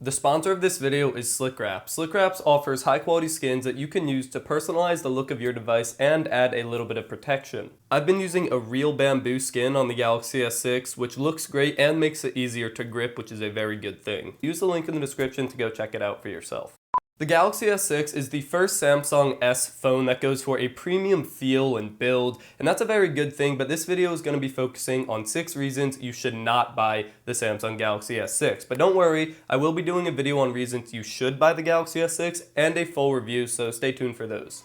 The sponsor of this video is SlickWrap. SlickWrap offers high quality skins that you can use to personalize the look of your device and add a little bit of protection. I've been using a real bamboo skin on the Galaxy S6, which looks great and makes it easier to grip, which is a very good thing. Use the link in the description to go check it out for yourself. The Galaxy S6 is the first Samsung S phone that goes for a premium feel and build, and that's a very good thing, but this video is going to be focusing on 6 reasons you should not buy the Samsung Galaxy S6. But don't worry, I will be doing a video on reasons you should buy the Galaxy S6 and a full review, so stay tuned for those.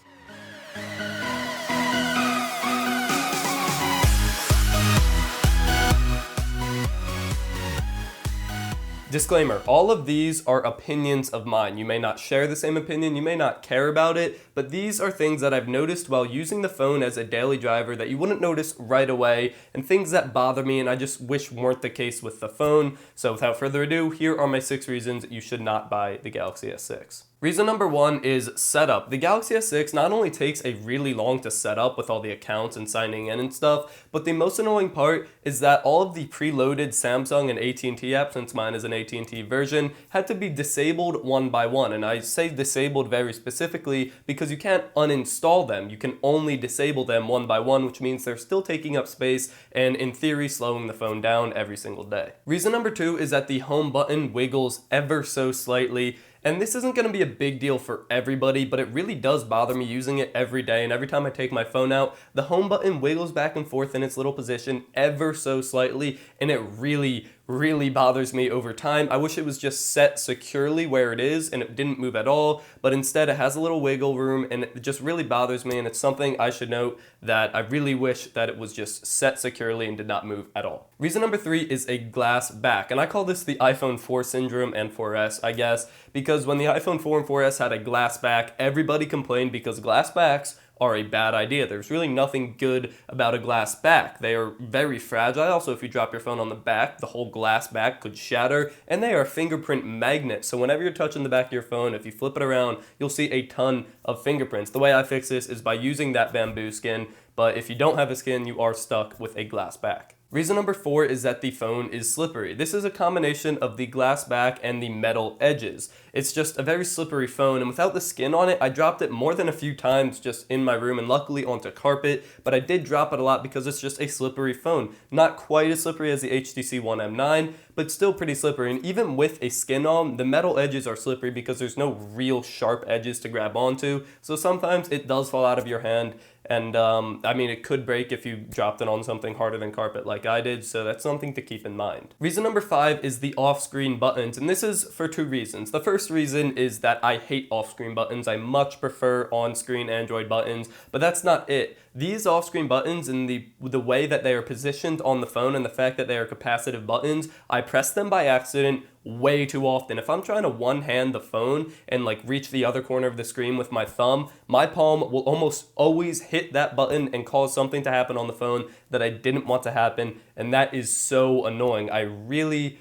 Disclaimer, all of these are opinions of mine. You may not share the same opinion, you may not care about it, but these are things that I've noticed while using the phone as a daily driver that you wouldn't notice right away, and things that bother me and I just wish weren't the case with the phone. So without further ado, here are my 6 reasons you should not buy the Galaxy S6. Reason number 1 is setup. The Galaxy S6 not only takes a really long to set up with all the accounts and signing in and stuff, but the most annoying part is that all of the preloaded Samsung and AT&T apps, since mine is an AT&T version, had to be disabled one by one. And I say disabled very specifically because you can't uninstall them. You can only disable them one by one, which means they're still taking up space and in theory slowing the phone down every single day. Reason number 2 is that the home button wiggles ever so slightly. And this isn't going to be a big deal for everybody, but it really does bother me using it every day. And every time I take my phone out, the home button wiggles back and forth in its little position ever so slightly, and it really bothers me over time. I wish it was just set securely where it is and it didn't move at all, but instead it has a little wiggle room and it just really bothers me, and it's something I should note that I really wish that it was just set securely and did not move at all. Reason number 3 is a glass back, and I call this the iPhone 4 syndrome and 4S, I guess, because when the iPhone 4 and 4S had a glass back, everybody complained because glass backs are a bad idea. There's really nothing good about a glass back. They are very fragile. Also, if you drop your phone on the back, the whole glass back could shatter, and they are fingerprint magnets. So whenever you're touching the back of your phone, if you flip it around, you'll see a ton of fingerprints. The way I fix this is by using that bamboo skin, but if you don't have a skin, you are stuck with a glass back. Reason number 4 is that the phone is slippery. This is a combination of the glass back and the metal edges. It's just a very slippery phone, and without the skin on it, I dropped it more than a few times just in my room and luckily onto carpet, but I did drop it a lot because it's just a slippery phone. Not quite as slippery as the HTC One M9, but still pretty slippery. And even with a skin on, the metal edges are slippery because there's no real sharp edges to grab onto, so sometimes it does fall out of your hand. And I mean, it could break if you dropped it on something harder than carpet like I did, so that's something to keep in mind. Reason number 5 is the off-screen buttons, and this is for 2 reasons. The first reason is that I hate off-screen buttons. I much prefer on-screen Android buttons, but that's not it. These off-screen buttons and the way that they are positioned on the phone and the fact that they are capacitive buttons, I press them by accident way too often. If I'm trying to one-hand the phone and like reach the other corner of the screen with my thumb, my palm will almost always hit that button and cause something to happen on the phone that I didn't want to happen, and that is so annoying. I really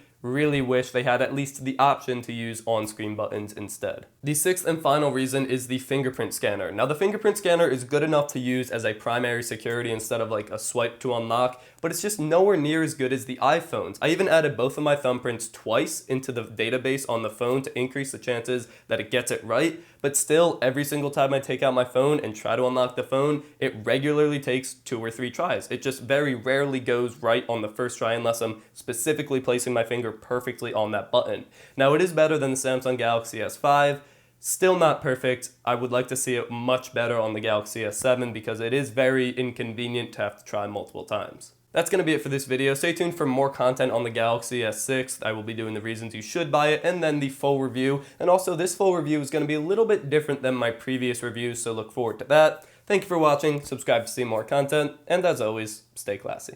wish they had at least the option to use on-screen buttons instead. The 6th and final reason is the fingerprint scanner. Now, the fingerprint scanner is good enough to use as a primary security instead of like a swipe to unlock, but it's just nowhere near as good as the iPhones. I even added both of my thumbprints twice into the database on the phone to increase the chances that it gets it right, but still, every single time I take out my phone and try to unlock the phone, it regularly takes 2 or 3 tries. It just very rarely goes right on the first try unless I'm specifically placing my finger perfectly on that button. Now, it is better than the Samsung Galaxy S5. Still not perfect. I would like to see it much better on the Galaxy S7 because it is very inconvenient to have to try multiple times. That's going to be it for this video. Stay tuned for more content on the Galaxy S6. I will be doing the reasons you should buy it and then the full review. And also, this full review is going to be a little bit different than my previous reviews, so look forward to that. Thank you for watching, subscribe to see more content, and as always, stay classy.